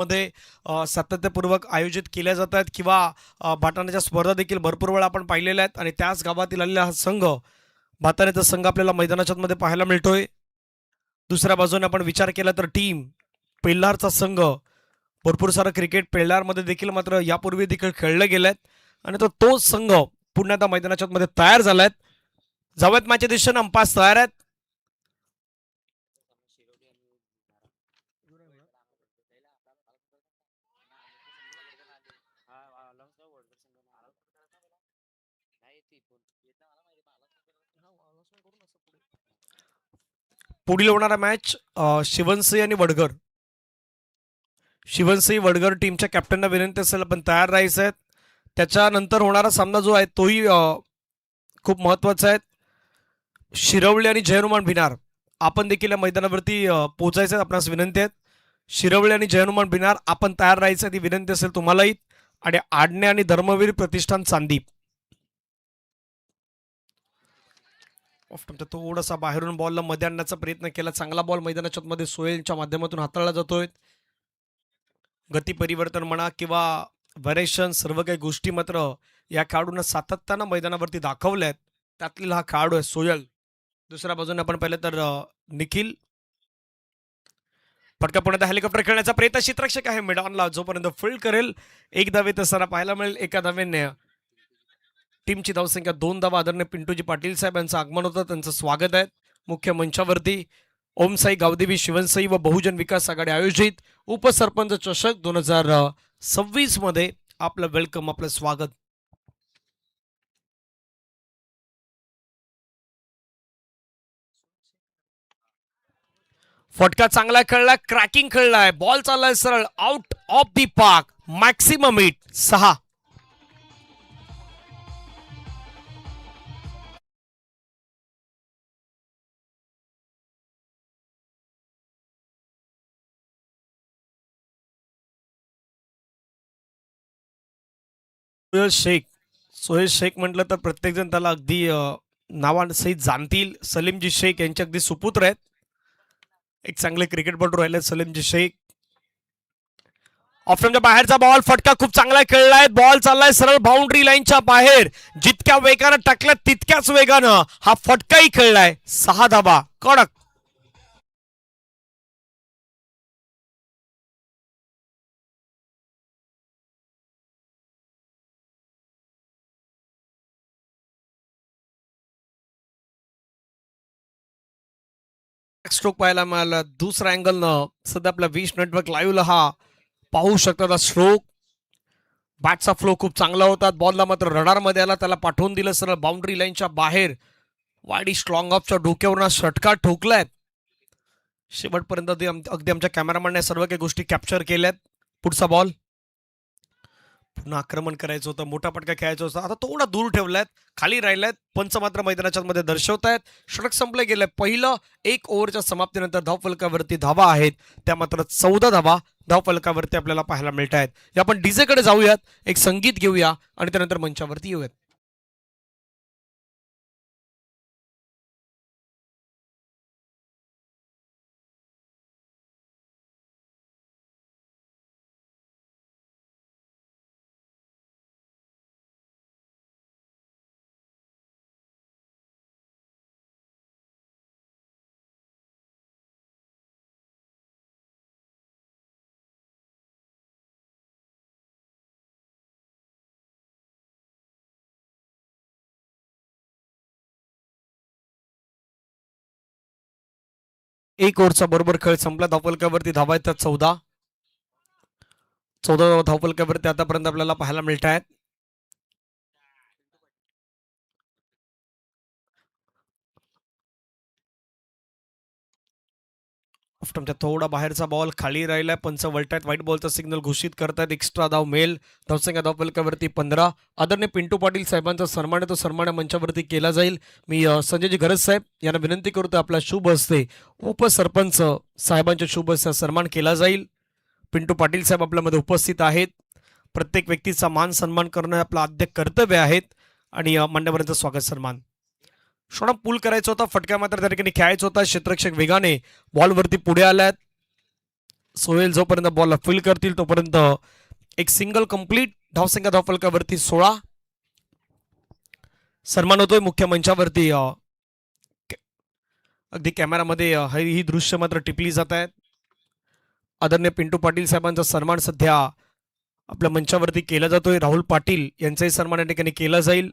मध्ये सातत्यपूर्वक आयोजित केल्या जातात किंवा भाटाण्याच्या स्पर्धा देखील भरपूर वेळा आपण पाहिलेल्या आहेत आणि त्याच गावातील आलेला हा संघ भाताण्याचा संघ आपल्याला मैदानाच्या मध्ये पाहायला मिळतोय. दुसऱ्या बाजूने आपण विचार केला तर टीम पेल्लारचा संघ भरपूर सारं क्रिकेट पेल्लारमध्ये देखील मात्र यापूर्वी देखील खेळले गेलेत आणि तोच संघ पुन्हा त्या मैदानाच्या मध्ये तयार झालाय. जावयात मॅचच्या दिशेने अंपायर तयार आहेत. पुढील होणारा मॅच शिवनसिंह आणि वडगर. शिवनसिंह वडगर टीमच्या कॅप्टनना विनंती असेल पण तयार राहायचं आहे. त्याच्यानंतर होणारा सामना जो आहे तोही खूप महत्त्वाचा आहे. शिरवळे आणि जयनुमान भिनार आपण देखील या मैदानावरती पोहोचायचं आहे. आपणास विनंती आहे. शिरवळे आणि जयनुमान भिनार आपण तयार राहायचं ती विनंती असेल तुम्हालाही. आणि आडणे आणि धर्मवीर प्रतिष्ठान चांदीप थोडासा बाहेरून बॉलला मध्ये आणण्याचा प्रयत्न केला. चांगला बॉल मैदानाच्या मध्ये सोहेलच्या माध्यमातून हाताळला जातोय. गती परिवर्तन म्हणा किंवा व्हॅरिएशन सर्व काही गोष्टी मात्र या खेळाडूंना सातत्यानं मैदानावरती दाखवल्यात. त्यातला हा खेळाडू आहे सोयल. दुसऱ्या बाजूने आपण पाहिलं तर निखिल. फटका पुण्यात हेलिकॉप्टर खेळण्याचा प्रयत्न क्षेत्ररक्षक आहे मिडॉनला जोपर्यंत फील्ड करेल एक धावे असताना पाहायला मिळेल. एका धावेने टीमची धावसंख्या 2 धावा. आदरणीय पिंटूजी पाटील साहेब यांचं आगमन होतं. त्यांचं स्वागत आहे मुख्य मंचावरती. ओमसाई गावदेवी शिवनसाई व बहुजन विकास आघाडी आयोजित उपसरपंच चषक 2026 मध्ये आपलं वेलकम, आपलं स्वागत. फटका चांगला खेळलाय, क्रॅकिंग खेळलाय, बॉल चाललाय सरळ out of the park. Maximum hit 6. Sohail Shaikh म्हटलं तर प्रत्येकजण त्याला अगदी नावासहित जाणतील. सलीमजी शेख यांचे अगदी सुपुत्र आहेत. एक चांगले क्रिकेटपटू राहिले सलीमजी शेख. ऑफस्टंपच्या बाहेरचा बॉल, फटका खूप चांगला खेळलाय. बॉल चाललाय सरळ बाउंड्री लाईनच्या बाहेर. जितक्या वेगानं टाकला तितक्याच वेगानं हा फटकाही खेळलाय. 6 धावा कडक. स्ट्रोक पाहायला मिळाला. दुसऱ्या अँगलनं सध्या आपल्या विश नेटवर्क लाईव्हला हा पाहू शकता. स्ट्रोक बॅटचा फ्लो खूप चांगला होता. बॉलला मात्र रडारमध्ये आला, त्याला पाठवून दिलं सरळ बाउंड्री लाईनच्या बाहेर. वाडी स्ट्रॉंग ऑफच्या डोक्यावरून षटकार ठोकलाय. शेवटपर्यंत अगदी आमच्या कॅमेरामॅनने सर्व काही गोष्टी कॅप्चर केल्यात. पुढचा बॉल पुन्हा आक्रमण करायचं होतं, मोठा पटका खेळायचा होता. आता थोडा दूर ठेवलायत, खाली राहिलायत. पंच मात्र मैदानाच्या मध्ये दर्शवतायत षटक संपलं गेलंय. पहिलं 1 ओव्हरच्या समाप्तीनंतर धावफलकावरती धावा आहेत त्या मात्र 14 धावा धावफलकावरती आपल्याला पाहायला मिळत आहेत. आपण डीजेकडे जाऊयात, एक संगीत घेऊया आणि त्यानंतर मंचावरती येऊयात. एक ओव्हरचा बरोबर खेळ संपला. धावफलकावरती धावा आहेत 14. 14 धावफलकावरती आतापर्यंत आपल्याला पाहायला मिळत आहेत. ऑफस्टंपच्या थोडा बाहेरचा बॉल खाली राहिलाय. पंच वळतायत, व्हाईट बॉलचा सिग्नल घोषित करतायत. एक्स्ट्रा धाव मेल. धावसंख्या धावफलकावरती 15. आदरणीय पिंटू पाटील साहेबांचा सन्मान तो सन्मान मंचावरती केला जाईल. मी संजयजी घरज साहेब यांना विनंती करतो आपला शुभ हस्ते उपसरपंच साहेबांच्या शुभ हस्ते सन्मान केला जाईल. पिंटू पाटील साहेब आपल्यामध्ये उपस्थित आहेत. प्रत्येक व्यक्तीचा मान सन्मान करणं आपलं आद्य कर्तव्य आहेत आणि मान्यवरांचं स्वागत सन्मान. शॉर्ट पूल करायचा होता, फटका मात्र त्या ठिकाणी खेळायचा होता. क्षेत्ररक्षक वेगाने बॉलवरती पुढे आल्यात. सोहेल जोपर्यंत बॉलला फील करतील तोपर्यंत एक सिंगल कंप्लीट. धावसंख्या धावफलकावरती 16. सन्मान होतोय मुख्य मंचावरती. अगदी कॅमेरामध्ये ही दृश्य मात्र टिपली जात आहेत. आदरणीय पिंटू पाटील साहेबांचा सन्मान सध्या आपल्या मंचावरती केला जातोय. राहुल पाटील यांचाही सन्मान या ठिकाणी केला जाईल.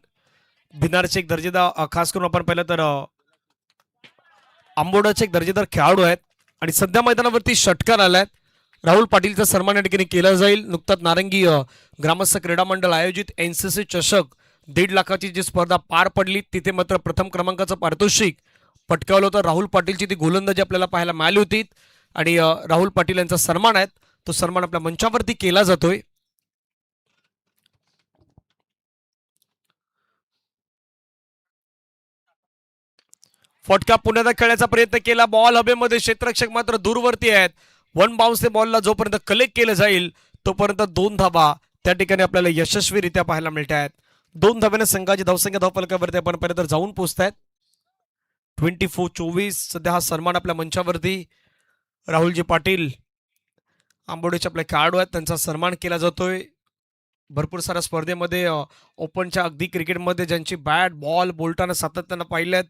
भिनारचे एक दर्जेदार, खास करून आपण पाहिलं तर आंबोडाचे एक दर्जेदार खेळाडू आहेत आणि सध्या मैदानावरती षटकार आलाय. राहुल पाटीलचा सन्मान या ठिकाणी केला जाईल. नुकताच नारंगी ग्रामस्थ क्रीडा मंडळ आयोजित एनसीसी चषक 1.5 लाखाची जी स्पर्धा पार पडली तिथे मात्र प्रथम क्रमांकाचं पारितोषिक पटकावलं होतं. राहुल पाटीलची ती गोलंदाजी आपल्याला पाहायला मिळाली होती आणि राहुल पाटील यांचा सन्मान आहे तो सन्मान आपल्या मंचावरती केला जातोय. फटका पुण्याचा खेळण्याचा प्रयत्न केला. बॉल हवेमध्ये, क्षेत्ररक्षक मात्र दूरवरती आहेत. वन बाउन्स बॉलला जोपर्यंत कलेक्ट केलं जाईल तोपर्यंत 2 धावा त्या ठिकाणी आपल्याला यशस्वीरित्या पाहायला मिळत आहेत. 2 धाव्याने संघाची धावसंख्या धावफलकावरती आपण पाहिलं तर जाऊन पोहोचतायत. 24-24. सध्या हा सन्मान आपल्या मंचावरती राहुलजी पाटील आंबोडेचे आपले खेळाडू आहेत त्यांचा सन्मान केला जातोय. भरपूर साऱ्या स्पर्धेमध्ये ओपनच्या अगदी क्रिकेटमध्ये ज्यांची बॅट बॉल बोलताना सातत्यानं पाहिलेत,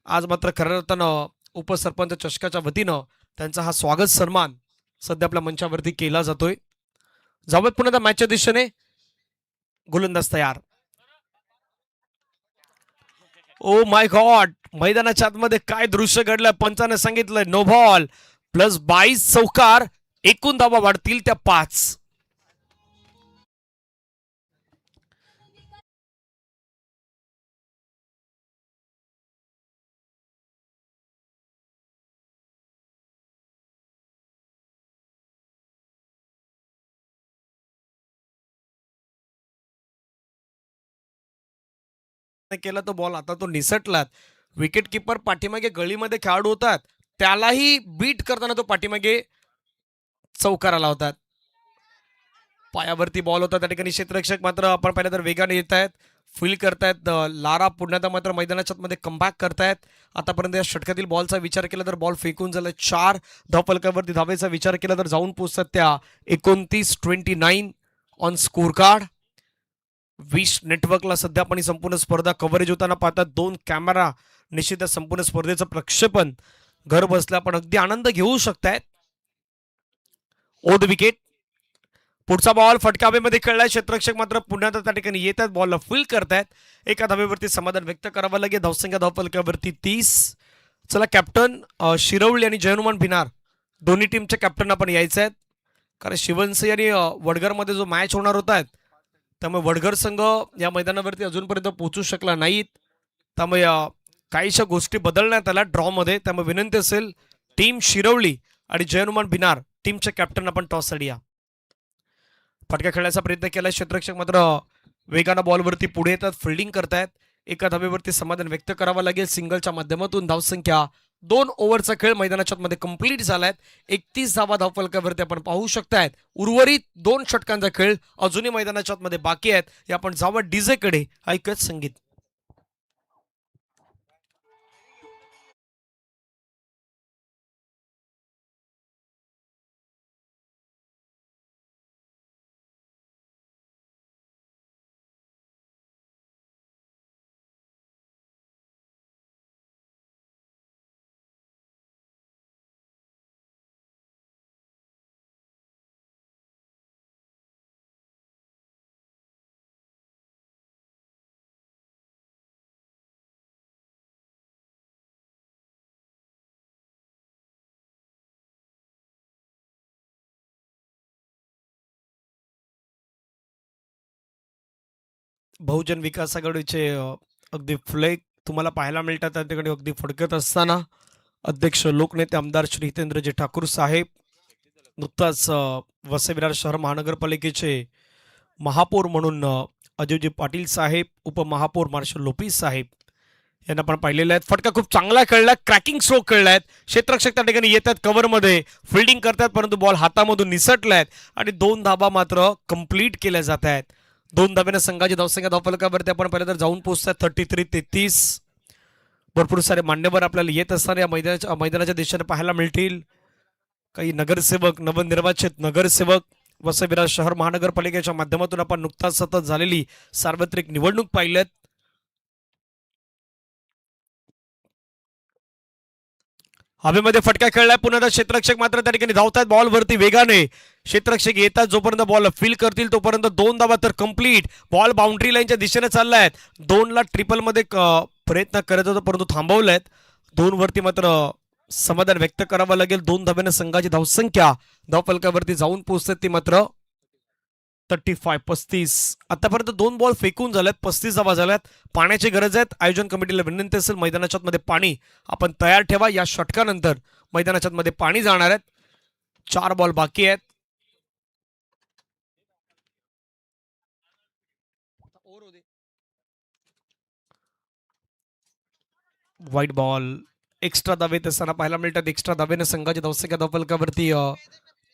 आज मात्र खऱ्या अर्थानं उपसरपंच चषकाच्या वतीनं त्यांचा हा स्वागत सन्मान सध्या आपल्या मंचावरती केला जातोय. जाऊयात पुन्हा मॅचच्या दिशेने. गोलंदाज तयार. ओ माय गॉड, मैदानाच्या आतमध्ये काय दृश्य घडलं. पंचाने सांगितलंय नो बॉल. प्लस 22 चौकार. एकूण धावा वाढतील त्या 5. केला तो बॉल, आता तो निसटलात. विकेट किपर पाठीमागे गळीमध्ये खेळाडू होतात त्यालाही बीट करताना तो पाठीमागे चौकाराला होतात. पायावरती बॉल होता त्या ठिकाणी. क्षेत्ररक्षक मात्र आपण पाहिलं तर वेगाने येत आहेत, फील करतायत. लारा पुण्यात मात्र मैदानाच्या मध्ये कमबॅक करतायत. आतापर्यंत या षटकातील बॉलचा विचार केला तर बॉल फेकून झाला 4 धावफलकावरती. धावेचा विचार केला तर जाऊन पोहोचतात त्या 29-29 ऑन स्कोर कार्ड. विश नेटवर्कला सध्या आपण संपूर्ण स्पर्धा कव्हरेज होताना पाहतात. 2 कॅमेरा निश्चित संपूर्ण स्पर्धेचं प्रक्षेपण घर बसल्या आपण अगदी आनंद घेऊ शकतायत. ओद विकेट. पुढचा बॉल फटकावेमध्ये खेळलाय. क्षेत्ररक्षक मात्र पुण्यात त्या ठिकाणी येत आहेत, बॉलला फील करतायत. एका धावेवरती समाधान व्यक्त करावं लागेल. धावसंख्या धावफलकावरती 30. चला कॅप्टन शिरवली आणि जयनुमान भिनार दोन्ही टीमचे कॅप्टन आपण यायचे आहेत, कारण शिवनसी आणि वडगरमध्ये जो मॅच होणार होत आहेत त्यामुळे वडगर संघ या मैदानावरती अजूनपर्यंत पोहोचू शकला नाहीत. त्यामुळे काहीशा गोष्टी बदलण्यात आल्या ड्रॉमध्ये. त्यामुळे विनंती असेल टीम शिरवली आणि जयनुमान भिनार टीमचे कॅप्टन आपण टॉससाठी या. फटका खेळण्याचा प्रयत्न केला. क्षेत्ररक्षक मात्र वेगानं बॉलवरती पुढे येतात, फिल्डिंग करतायत. एका धावेवरती समाधान व्यक्त करावं लागेल. सिंगलच्या माध्यमातून धावसंख्या 2 ओव्हरचा खेळ मैदानाच्या मध्ये कंप्लीट झालाय. 31 धावा धावफलकावरती आपण पाहू शकतायत. उर्वरित 2 षटकांचा खेळ अजूनही मैदानाच्या मध्ये बाकी आहेत. या आपण जावं डीजे कडे, ऐकत संगीत. बहुजन विकास आघाडीचे अगदी फ्लॅग तुम्हाला पाहायला मिळतात त्या ठिकाणी अगदी फडकत असताना अध्यक्ष लोकनेते आमदार श्री हितेंद्रजी ठाकूर साहेब, नुकताच वसई विरार शहर महानगरपालिकेचे महापौर म्हणून अजयजी पाटील साहेब, उपमहापौर मार्शल लोपीस साहेब यांना पण पाहिलेलं आहे. फटका खूप चांगला खेळलाय, क्रॅकिंग स्ट्रोक खेळलायत. क्षेत्ररक्षक त्या ठिकाणी येतात, कव्हरमध्ये फिल्डिंग करतात, परंतु बॉल हातामधून निसटलायत आणि 2 धाबा मात्र कंप्लीट केल्या जात आहेत. 2 धाब्याने संघाची धावसंख्या धावफलकावरती आपण पाहिलं तर जाऊन पोहोचतात 33-33. भरपूर सारे मान्यवर आपल्याला येत असताना या मैदानाच्या दिशेने पाहायला मिळतील. काही नगरसेवक, नवनिर्वाचित नगरसेवक, वसई शहर महानगरपालिकेच्या माध्यमातून आपण नुकताच सतत झालेली सार्वत्रिक निवडणूक पाहिल्यात. हवेमध्ये फटका खेळलाय पुन्हा क्षेत्ररक्षक मात्र त्या ठिकाणी धावतात बॉल वरती वेगाने. क्षेत्ररक्षक येतात जोपर्यंत बॉल फील करतील तोपर्यंत 2 धावा तर कंप्लीट. बॉल बाउंड्री लाईनच्या दिशेने चाललाय. 2ला ट्रिपल मध्ये प्रयत्न करत होता परंतु थांबवलाय. 2 वरती मात्र समाधान व्यक्त करावं लागेल. 2 धाब्याने संघाची धावसंख्या धावफलकावरती जाऊन पोहोचते ती मात्र 35. आतापर्यंत 2 बॉल फेकून झाल्यात. 35 धावा झाल्यात. पाण्याची गरज आहे. आयोजन कमिटीला विनंती असेल मैदानाच्या मध्ये पाणी आपण तयार ठेवा. या षटकानंतर मैदानाच्या मध्ये पाणी जाणार आहेत. 4 बॉल बाकी आहेत. व्हाईट बॉल एक्स्ट्रा धावे असताना पाहायला मिळतात. एक्स्ट्रा धावेने संघाची धावसंख्या धावफलकावरती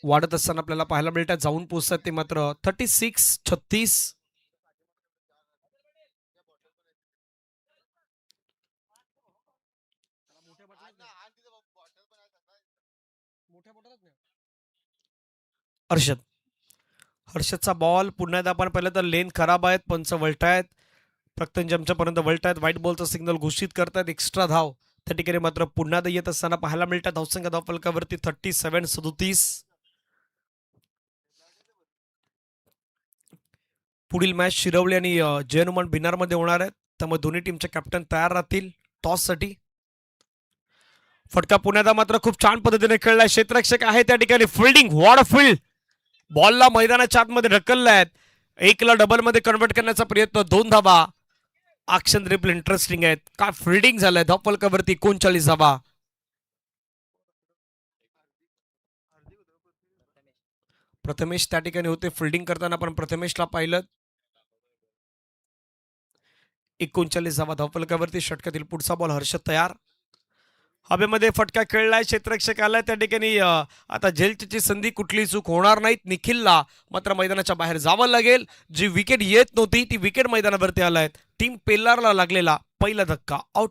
वाढत असताना आपल्याला पाहायला मिळतात. जाऊन पोहोचतात ते मात्र 36. हर्षदचा बॉल पुन्हा एकदा आपण पाहिलं तर लेन खराब आहेत. पंच वळतायत. प्रत्यंजमच्या पर्यंत वळतायत. व्हाईट बॉलचा सिग्नल घोषित करतात. एक्स्ट्रा धाव त्या ठिकाणी मात्र पुन्हा येत असताना पाहायला मिळतात. धावसंख्या धावफलकावरती 37. पुढील मॅच शिरवली आणि जयनुमान बिनारमध्ये होणार आहेत. त्यामुळे दोन्ही टीमचे कॅप्टन तयार राहतील टॉससाठी. फटका पुण्याचा मात्र खूप छान पद्धतीने खेळलाय. क्षेत्ररक्षक आहे त्या ठिकाणी. Fielding ward field. बॉलला मैदानाच्या आतमध्ये ढकललाय. 1ला डबल मध्ये कन्वर्ट करण्याचा प्रयत्न. 2 धावा. ॲक्शन रिप्ल इंटरेस्टिंग आहेत. काय फिल्डिंग झालंय. धावफलकावरती 39 धावा. प्रथमेश त्या ठिकाणी होते फिल्डिंग करताना. पण प्रथमेशला पाहिलं. 39 धावा धावफलकावरती. षटकातील पुढचा बॉल हर्षद तयार. हवेमध्ये फटका खेळलाय. क्षेत्ररक्षक आलाय त्या ठिकाणी. आता झेलची संधी कुठली चूक होणार नाहीत. निखिलला मात्र मैदानाच्या बाहेर जावं लागेल. जी विकेट येत नव्हती ती विकेट मैदानावरती आलाय. टीम पेल्लारला लागलेला पहिला धक्का आउट.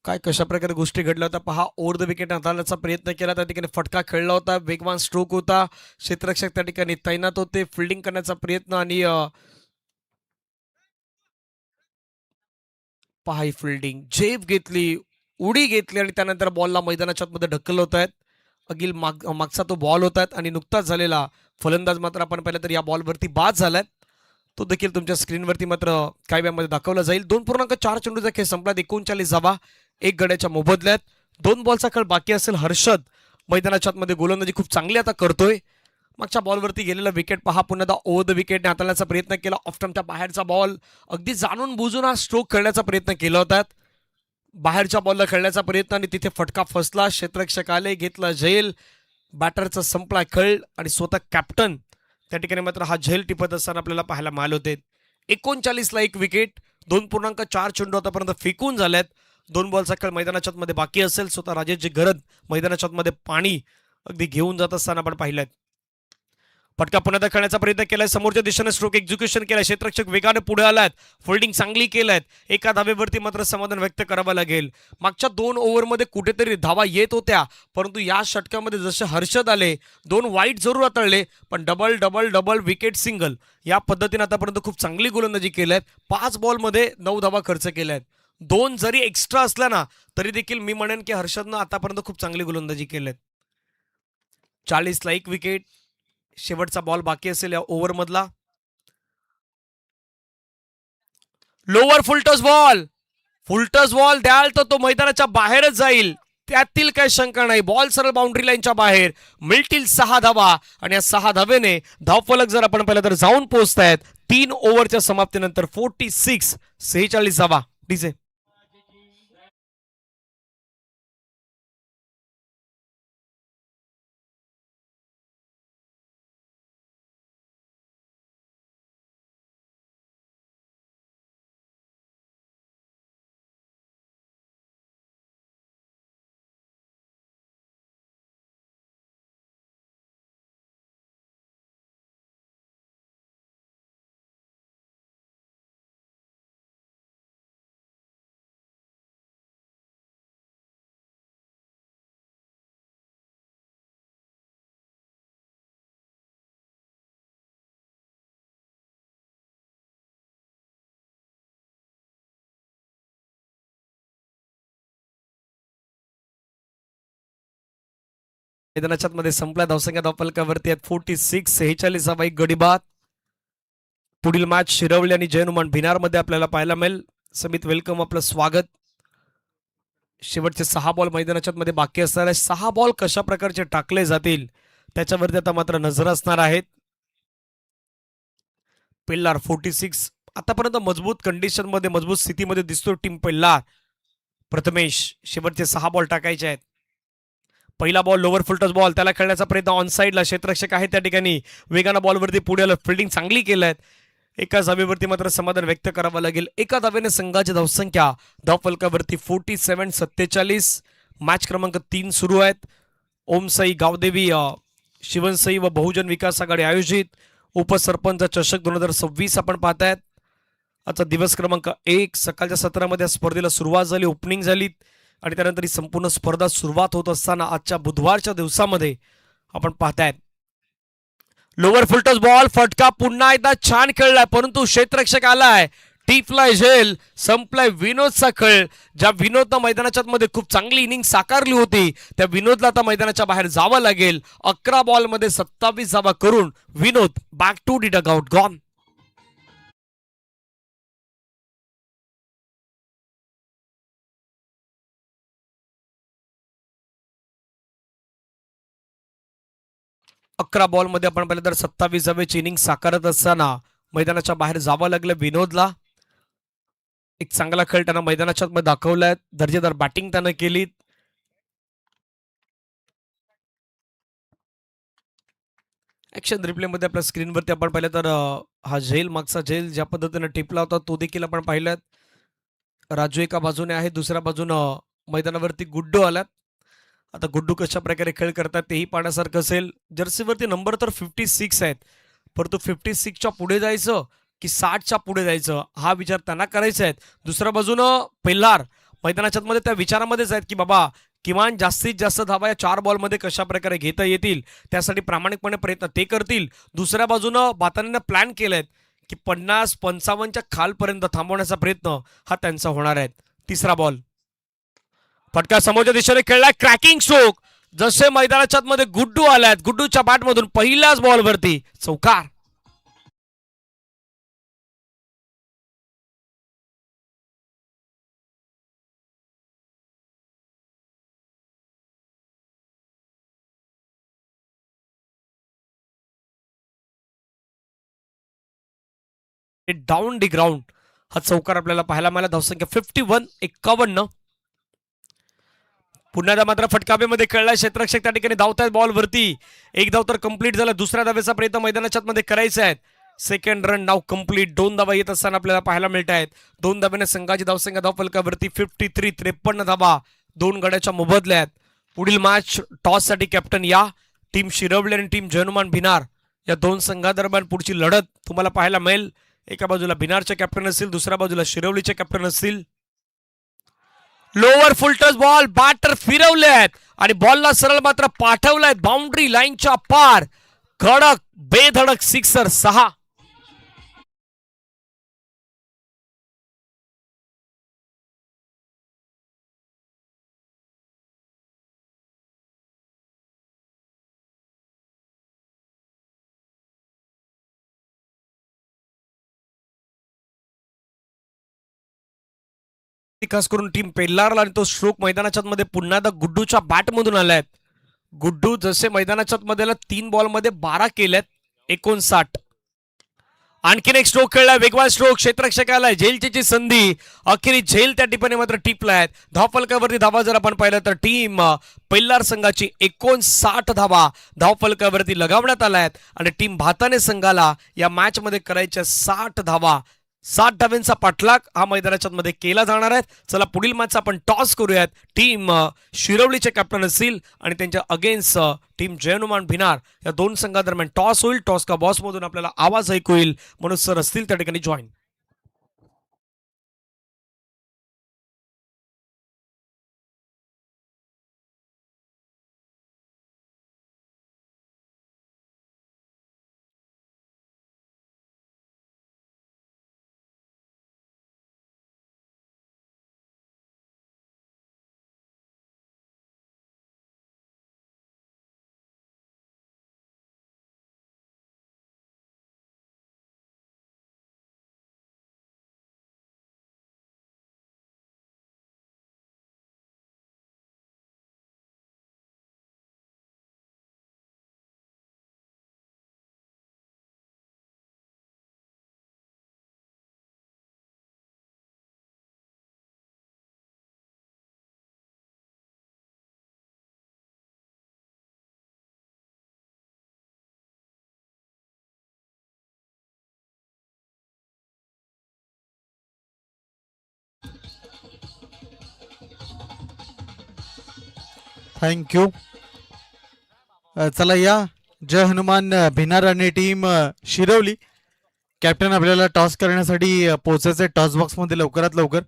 काय कशा प्रकारे गोष्टी घडल्या होत्या पहा. ओव्हर द विकेट हाताळण्याचा प्रयत्न केला. त्या ठिकाणी फटका खेळला होता. वेगवान स्ट्रोक होता. क्षेत्ररक्षक त्या ठिकाणी तैनात होते. फिल्डिंग करण्याचा प्रयत्न आणि पहा ही फिल्डिंग. झेप घेतली. उडी घेतली आणि त्यानंतर बॉलला मैदानाच्या मध्ये ढकल होत आहेत. अगील मागचा तो बॉल होत आहेत आणि नुकताच झालेला फलंदाज मात्र आपण पाहिलं तर या बॉलवरती बाद झालाय. तो देखील तुमच्या स्क्रीनवरती मात्र काही वेळामध्ये दाखवला जाईल. 2.4 चेंडूचा खेळ संपला. 39 धावा 1 गड्याच्या मोबदल्यात. 2 बॉलचा खेळ बाकी असेल. हर्षद मैदानाच्या आतमध्ये गोलंदाजी खूप चांगली आता करतोय. मागच्या बॉलवरती गेलेला विकेट पहा. पुन्हा ओव्हर द विकेटने हाताळण्याचा प्रयत्न केला. ऑफ स्टंपच्या बाहेरचा बॉल अगदी जाणून बुजून हा स्ट्रोक खेळण्याचा प्रयत्न केला होता. बाहेरच्या बॉलला खेळण्याचा प्रयत्न आणि तिथे फटका फसला. क्षेत्ररक्षक आले. घेतला झेल. बॅटरचा संपला खेळ आणि स्वतः कॅप्टन त्या ठिकाणी मात्र हा झेल टिपत असताना आपल्याला पाहायला मिळाले होते. 39ला 1 विकेट. 2.4 चेंडू आतापर्यंत फेकून झाल्यात. 2 बॉलचा खेळ मैदानाच्या मध्ये बाकी असेल. स्वतः राजेशजी गरज मैदानाच्या मध्ये पाणी अगदी घेऊन जात असताना आपण पाहिलं. फटका पुन्हा खेळण्याचा प्रयत्न केलाय. समोरच्या दिशेने स्ट्रोक एक्झिक्युशन केलाय. क्षेत्ररक्षक वेगाने पुढे आलात. फोल्डिंग चांगली केलाय. एका धावेवरती मात्र समाधान व्यक्त करावं लागेल. मागच्या 2 ओव्हरमध्ये कुठेतरी धावा येत होत्या परंतु या षटकामध्ये जसे हर्षद आले 2 वाईट जरूर हाताळले पण double double double wicket single या पद्धतीने आतापर्यंत खूप चांगली गोलंदाजी केल्यात. 5 बॉलमध्ये 9 धावा खर्च केल्यात. 2 जरी एक्स्ट्रा असला ना तरी देखील मी म्हणेन की हर्षदनं आतापर्यंत खूप चांगली गोलंदाजी केल्यात. 40ला 1 विकेट. शेवटचा बॉल बाकी असेल या ओव्हर मधला. लोअर फुलटस बॉल द्याल तर तो मैदानाच्या बाहेरच जाईल. त्यातील काही शंका नाही. बॉल सरळ बाउंड्री लाईनच्या बाहेर. मिळतील 6 धावा आणि या 6 धावेने धावफलक जर आपण पाहिलं तर जाऊन पोहोचतायत 3 ओव्हरच्या समाप्तीनंतर 46 धावा. डीजे मैदानाच्या मध्ये संपल्या. धावसंख्या धावफलकावरती आहेत 46 एक गडी बाद. पुढील मॅच शिरवली आणि जयनुमान भिनार मध्ये आपल्याला पाहायला मिळेल. समित वेलकम, आपलं स्वागत. शेवटचे 6 बॉल मैदानाच्या मध्ये बाकी असणार आहे. 6 बॉल कशा प्रकारचे टाकले जातील त्याच्यावरती आता मात्र नजर असणार आहेत. पेल्लार 46 आतापर्यंत मजबूत कंडिशन मध्ये, मजबूत स्थितीमध्ये दिसतो टीम पेल्लार. प्रथमेश शेवटचे 6 बॉल टाकायचे आहेत. पहिला बॉल लोअर फुलटस बॉल, त्याला खेळण्याचा प्रयत्न ऑन साईडला. क्षेत्ररक्षक आहे त्या ठिकाणी, वेगानं बॉलवरती पुढे आलं, फिल्डिंग चांगली केलं. एका धावेवरती मात्र समाधान व्यक्त करावं लागेल. एका धावेने संघाची धावसंख्या धावफलकावरती 47-47. मॅच क्रमांक 3 सुरू आहेत. ओमसाई गावदेवी शिवनसाई व बहुजन विकास आघाडी आयोजित उपसरपंच चषक 2026 आपण पाहतायत. आजचा दिवस क्रमांक 1. सकाळच्या सत्रामध्ये स्पर्धेला सुरुवात झाली, ओपनिंग झाली आणि त्यानंतर ही संपूर्ण स्पर्धा सुरुवात होत असताना आजच्या बुधवारच्या दिवसामध्ये आपण पाहतायत. लोअर फुलटस बॉल, फटका पुन्हा एकदा छान खेळलाय, परंतु क्षेत्ररक्षक आलाय, टिपलाय झेल, संपलाय विनोदचा खेळ. ज्या विनोदनं मैदानाच्या मध्ये खूप चांगली इनिंग साकारली होती, त्या विनोदला आता मैदानाच्या बाहेर जावं लागेल. 11 बॉल मध्ये 27 धावा करून Vinod back to the dugout gone. अकरा बॉल मध्ये आपण पाहिलं तर 27 धावेची इनिंग साकारत असताना मैदानाच्या बाहेर जावं लागलं विनोदला. एक चांगला खेळ त्यानं मैदानाच्या मध्ये दाखवलाय, दर्जेदार बॅटिंग त्यानं केली. ऍक्शन रिप्ले मध्ये आपल्या स्क्रीनवरती आपण पाहिलं तर हा झेल, मागचा झेल ज्या पद्धतीने टिपला होता तो देखील आपण पाहिलाय. राजू एका बाजूने आहे, दुसऱ्या बाजूनं मैदानावरती गुड्डू आलात. आता गुड्डू कशा प्रकारे खेळ करतात तेही पाहण्यासारखं असेल. जर्सीवरती नंबर तर 56 आहेत, परंतु 56च्या पुढे जायचं की 60च्या पुढे जायचं हा विचार त्यांना करायचा आहे. दुसऱ्या बाजूनं पेल्लार मैदानाच्या मध्ये त्या विचारामध्येच आहेत की बाबा किमान जास्तीत जास्त धावा या 4 बॉलमध्ये कशा प्रकारे घेता येतील, त्यासाठी प्रामाणिकपणे प्रयत्न ते करतील. दुसऱ्या बाजूनं बातानीनं प्लॅन केलाय की 50-55च्या खालपर्यंत थांबवण्याचा प्रयत्न हा त्यांचा होणार आहे. तिसरा बॉल, फटका समोरच्या दिशेने खेळलाय, क्रॅकिंग स्ट्रोक. जसे मैदानाच्या मध्ये गुड्डू आल्यात, गुड्डूच्या बॅटमधून पहिल्याच बॉलवरती चौकार. डाऊन दी ग्राउंड हा चौकार आपल्याला पाहायला मिळाला. धावसंख्या 51-51. पुन्हा एकदा मात्र फटकाबेमध्ये खेळलाय, क्षेत्ररक्षक त्या ठिकाणी धावतायत बॉलवरती. एक धाव तर कंप्लीट झाला, दुसऱ्या धावेचा प्रयत्न मैदानाच्या मध्ये करायचा आहे. सेकंड रन नाव कंप्लीट. 2 धावा येत असताना आपल्याला पाहायला मिळत आहेत. 2 धाब्याने संघाची धावसंख्या धावफलकावरती 53 धावा 2 गड्याच्या मोबदल्यात. पुढील मॅच टॉस साठी कॅप्टन या टीम शिरवली आणि टीम जयनुमान भिनार या दोन संघादरम्यान पुढची लढत तुम्हाला पाहायला मिळेल. एका बाजूला भिनारचे कॅप्टन असतील, दुसऱ्या बाजूला शिरवलीचे कॅप्टन असतील. लोअर फुलटस बॉल, बॅटर फिरवले आहेत आणि बॉलला सरळ मात्र पाठवलाय बाउंड्री लाईनच्या पार. कडक बेधडक सिक्सर 6. खास करून टीम पेल्लारला आणि तो स्ट्रोक मैदानाच्या मध्ये पुन्हा एकदा गुड्डूच्या बॅट मधून आलाय. गुड्डू जसे मैदानाच्या मध्ये 3 बॉल मध्ये 12 केल्यात, 59. आणखीन एक स्ट्रोक खेळलाय, वेगवान स्ट्रोक. क्षेत्ररक्षकाला झेलची संधी, अखेरी झेल त्या ठिकाणी मात्र टिपलाय. धावफलकावरती धावा जर आपण पाहिलं तर टीम पेल्लार संघाची 59 धावा धावफलकावरती लगावण्यात आल्यात आणि टीम भाताने संघाला या मॅच मध्ये करायच्या 60 धावा. 60 धाव्यांचा पाठलाग हा मैदानाच्या मध्ये केला जाणार आहे. चला पुढील मॅच आपण टॉस करूयात. टीम शिरवलीचे कॅप्टन असतील आणि त्यांच्या अगेन्स्ट टीम जयनुमान भिनार या दोन संघादरम्यान टॉस होईल. टॉस का बॉस मधून आपल्याला आवाज ऐकू येईल, म्हणून सर असतील त्या ठिकाणी जॉईन. थँक्यू. चला या जय हनुमान भिनार आणि टीम शिरवली कॅप्टन आपल्याला टॉस करण्यासाठी पोहोचायचे टॉस बॉक्स मध्ये लवकरात लवकर.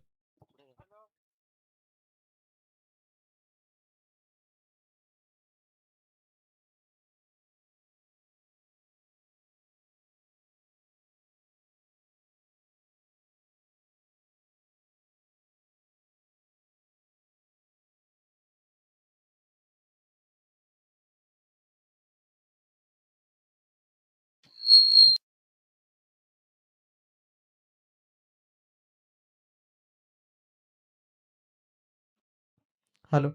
हॅलो.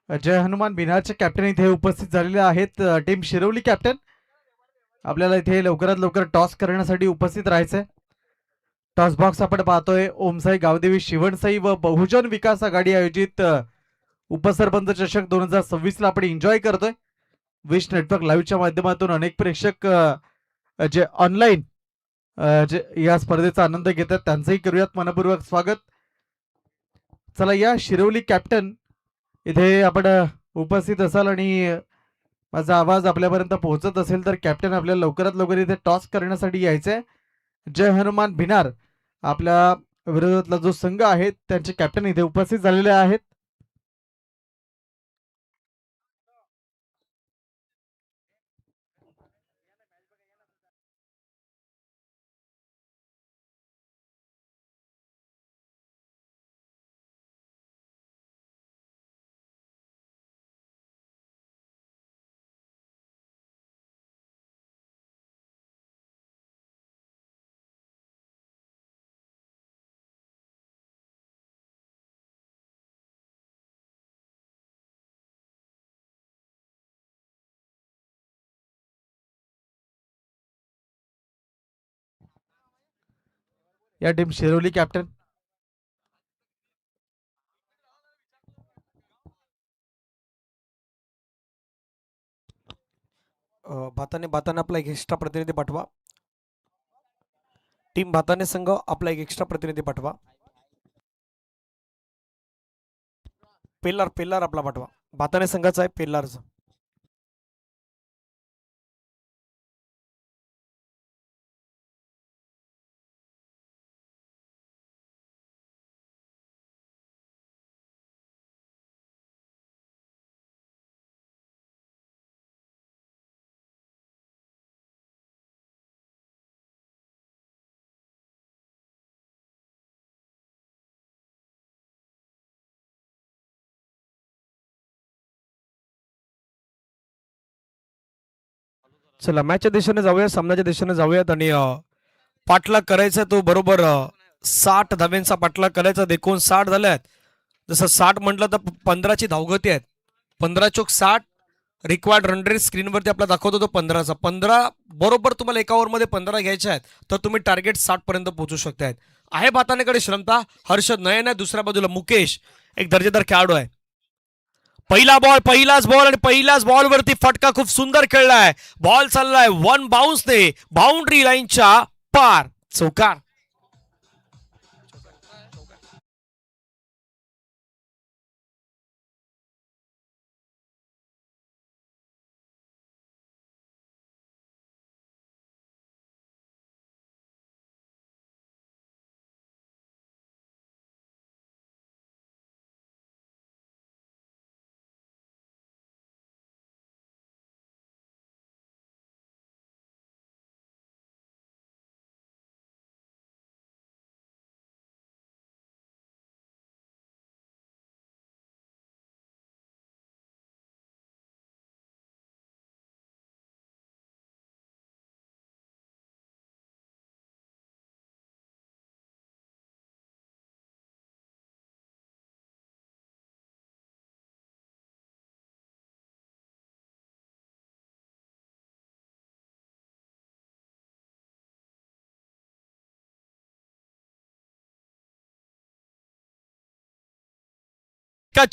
जय हनुमान बिनारचे कॅप्टन इथे उपस्थित झालेले आहेत. टीम शिरवली कॅप्टन आपल्याला इथे लवकरात लवकर टॉस करण्यासाठी उपस्थित राहायचंय. टॉस बॉक्स आपण पाहतोय ओमसाई गावदेवी शिवणसाई व बहुजन विकास आघाडी आयोजित उपसरपंच चषक 2026 ला आपण एन्जॉय करतोय. विश नेटवर्क लाईव्हच्या माध्यमातून अनेक प्रेक्षक जे ऑनलाईन जे या स्पर्धेचा आनंद घेतात त्यांचंही करूयात मनपूर्वक स्वागत. चला या शिरवली कॅप्टन इथे आपण उपस्थित असाल आणि माझा आवाज आपल्यापर्यंत पोहोचत असेल तर कॅप्टन आपल्याला लवकरात लवकर इथे टॉस करण्यासाठी यायचंय. जय हनुमान भिनार आपल्या विरोधातला जो संघ आहे त्यांचे कॅप्टन इथे उपस्थित झालेले आहेत. या टीम शिरवली कॅप्टन. भाताने भाताने आपला एक एक्स्ट्रा प्रतिनिधी पाठवा. टीम भाताने संघ आपला एक एक्स्ट्रा प्रतिनिधी पाठवा. पेल्लार आपला पाठवा. भाताने संघाचा आहे पेल्लारचा. चला मॅचच्या दिशेने जाऊया, सामन्याच्या दिशेने जाऊयात आणि पाठलाग करायचा तो बरोबर 60 धाब्यांचा पाठलाग करायचा. देखून 60 झाल्यात. जसं 60 म्हटलं तर 15ची धावगती आहेत. 15 चोक 60 रिक्वायर्ड रन रेट स्क्रीनवरती आपला दाखवतो तो 15चा. 15 बरोबर तुम्हाला एका ओव्हरमध्ये 15 घ्यायचे आहेत तर तुम्ही टार्गेट 60 पर्यंत पोहोचू शकतायत. आहे भातानेकडे श्रमता. हर्षद नयन आहे दुसऱ्या बाजूला. मुकेश एक दर्जेदार खेळाडू आहे. पहिला बॉल, पहिलाच बॉल आणि पहिल्याच बॉलवरती फटका खूप सुंदर खेळलाय. बॉल चाललाय वन बाउन्सने बाउंड्री लाईनच्या पार. चौकार.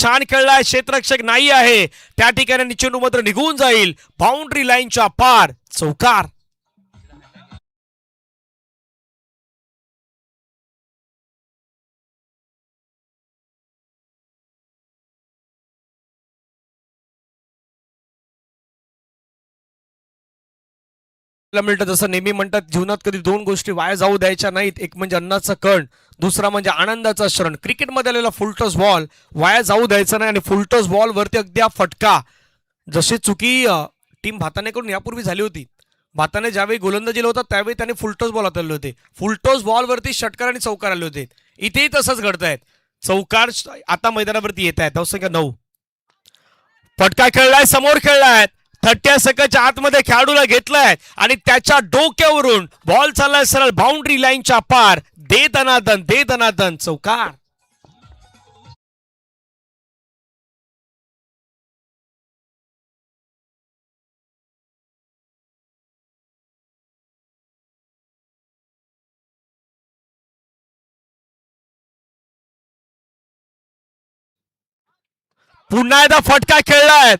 छान खेळलाय. क्षेत्ररक्षक नाही आहे त्या ठिकाणी चेंडू मात्र निघून जाईल बाउंड्री लाईनच्या पार. चौकार. मिळतं. जसं नेहमी म्हणतात जीवनात कधी दोन गोष्टी वाया जाऊ द्यायच्या नाहीत. एक म्हणजे अन्नाचा कण, दुसरा म्हणजे आनंदाचा क्षण. क्रिकेटमध्ये आलेला फुलटॉस बॉल वाया जाऊ द्यायचा नाही आणि फुलटॉस बॉल वरती अगदी हा फटका. जशी चुकी टीम भातानेकडून यापूर्वी झाली होती. भाताने ज्यावेळी गोलंदाजीला होता त्यावेळी त्याने फुलटॉस बॉल हाताळले होते. फुलटॉस बॉलवरती षटकार आणि चौकार आले होते. इथेही तसंच घडतायत. चौकार आता मैदानावरती येत आहेत. धावसंख्या 9. फटका खेळलाय, समोर खेळलाय. 30 सेकंडच्या आतमध्ये खेळाडूला घेतलाय आणि त्याच्या डोक्यावरून बॉल चाललाय सरळ बाउंड्री लाईनच्या पार. दे दनादन, दे दनादन, चौकार. पुन्हा एकदा फटका खेळलाय.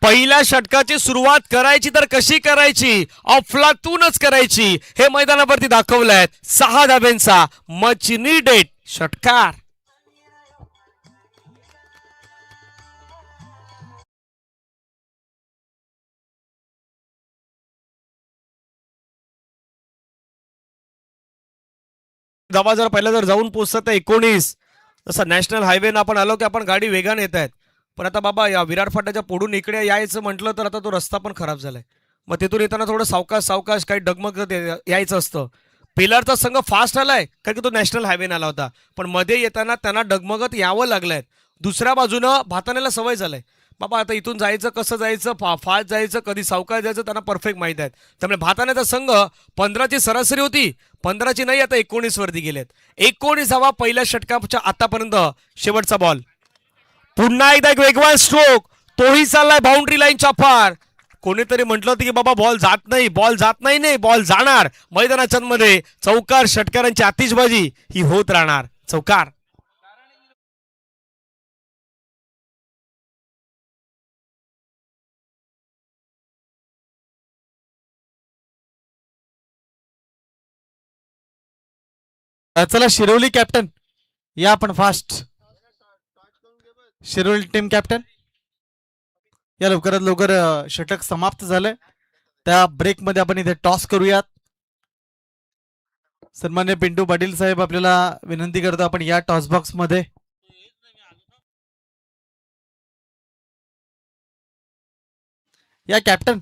पहिल्या षटकाची सुरुवात करायची तर कशी करायची, अफलातूनच करायची हे मैदानावरती दाखवलंय. 6 धाब्यांचा मच नीडेड षटकार. धावा जर पहिला जर जाऊन पोहोचतात 19. जसं नॅशनल हायवेनं आपण आलो की आपण गाडी वेगाने येत आहेत. पण आता बाबा या विराट फाट्याच्या पुढून इकडे यायचं म्हटलं तर आता तो रस्ता पण खराब झालाय. मग तिथून येताना थोडं सावकाश सावकाश काही डगमगत यायचं असतं. पिलरचा संघ फास्ट आलाय कारण की तो नॅशनल हायवेने आला होता. पण मध्ये येताना त्यांना डगमगत यावं लागलंय. दुसऱ्या बाजूनं भातानेला सवय झालंय. बाबा आता इथून जायचं, कसं जायचं, फास्ट जायचं, कधी सावकाश जायचं, त्यांना परफेक्ट माहित आहे. त्यामुळे भातानेचा संघ 15ची सरासरी होती, 15ची नाही, आता 19 वरती गेलेत. 19 पहिल्या षटकाच्या आतापर्यंत शेवटचा बॉल. पुन्हा एकदा एक वेगवान स्ट्रोक, तोही चाललाय बाउंड्री लाईनच्या पार. कोणीतरी म्हटलं होतं की बाबा बॉल जात नाही, बॉल जात नाही, नाही बॉल जाणार. मैदानाच्या मध्ये चौकार, षटकारांची आतिषबाजी ही होत राहणार. चौकार. चला शिरोली कॅप्टन, या आपण फास्ट. शिरोली टीम कॅप्टन या लवकरात लवकर. षटक समाप्त झालंय. त्या ब्रेकमध्ये आपण इथे टॉस करूयात. सन्मान्य पिंटू पाटील साहेब आपल्याला विनंती करतो आपण या टॉस बॉक्स मध्ये. या कॅप्टन.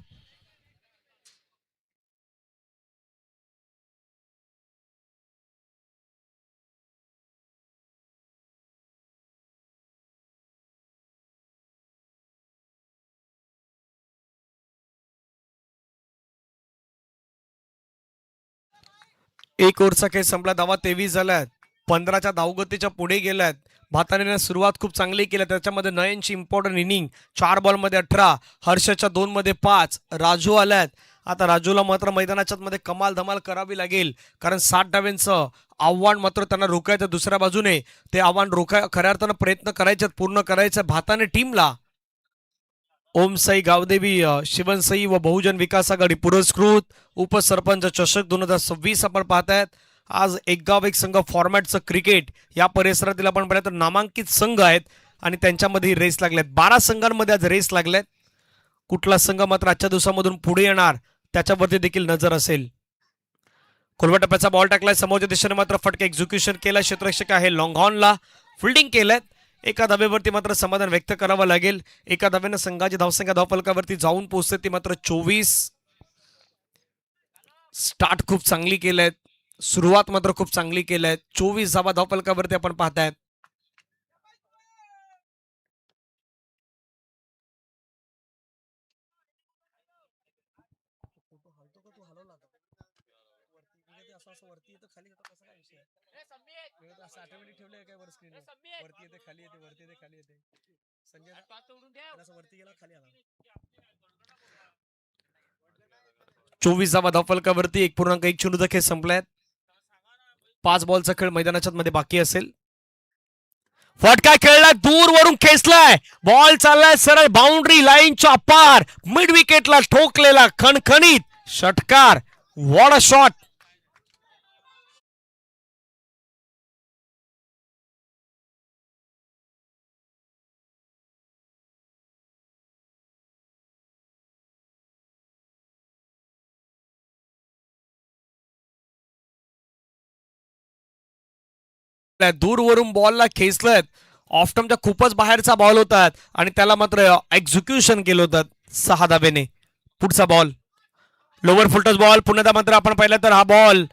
एक ओव्हरचा खेळ संपला. धावा 23 झाल्यात. 15च्या धावगतीच्या पुढे गेल्यात. भाताने सुरुवात खूप चांगली केली. त्याच्यामध्ये नयनची इम्पॉर्टंट इनिंग. 4 बॉलमध्ये 18, हर्षच्या 2 मध्ये 5. राजू आल्यात. आता राजूला मात्र मैदानाच्या मध्ये कमाल धमाल करावी लागेल कारण 60 डाव्यांचं आव्हान मात्र त्यांना रोखायचं. दुसऱ्या बाजूने ते आव्हान खऱ्या अर्थानं प्रयत्न करायचे, पूर्ण करायचं भाताने टीमला. ओम साई गावदेवी शिवनसाई व बहुजन विकास आघाडी पुरस्कृत उपसरपंच चषक 2026 आपण पाहतायत. आज एक गाव एक संघ फॉर्मॅटचं क्रिकेट या परिसरातील आपण पाहिलं तर नामांकित संघ आहेत आणि त्यांच्यामध्ये रेस लागल्यात. 12 संघांमध्ये आज रेस लागल्यात. कुठला संघ मात्र आजच्या दिवसामधून पुढे येणार त्याच्यावरती देखील नजर असेल. खोलवा टप्प्याचा बॉल टाकलाय समोरच्या दिशेने मात्र फटके एक्झिक्युशन केलं. क्षेत्ररक्षक आहे लॉंग हॉर्नला फिल्डिंग केलंय. एका धाब्यावरती मात्र समाधान व्यक्त करावं लागेल. एका धाब्यानं संघाची धावसंख्या धावफलकावरती जाऊन पोहोचते ती मात्र 24. स्टार्ट खूप चांगली केलंय, सुरुवात मात्र खूप चांगली केलंय. 24 धावा धावफलकावरती आपण पाहतायत. चोवीस धावा धावफलकावरती 1.1 चेंडूचा खेळ संपलाय. 5 बॉलचा खेळ मैदानाच्या मध्ये बाकी असेल. फटका खेळला, दूर वरून खेचलाय. बॉल चाललाय सरळ बाउंड्री लाईनच्या पार. मिड विकेटला ठोकलेला खणखणीत षटकार. What a shot. दूरवरून बॉलला खेचलंय. ऑफ्टमच्या खूपच बाहेरचा बॉल होतात आणि त्याला मात्र एक्झिक्युशन केलं होतं 6 धाब्याने. पुढचा बॉल लोअर फुलटच बॉल. पुन्हा मात्र आपण पाहिलं तर हा बॉल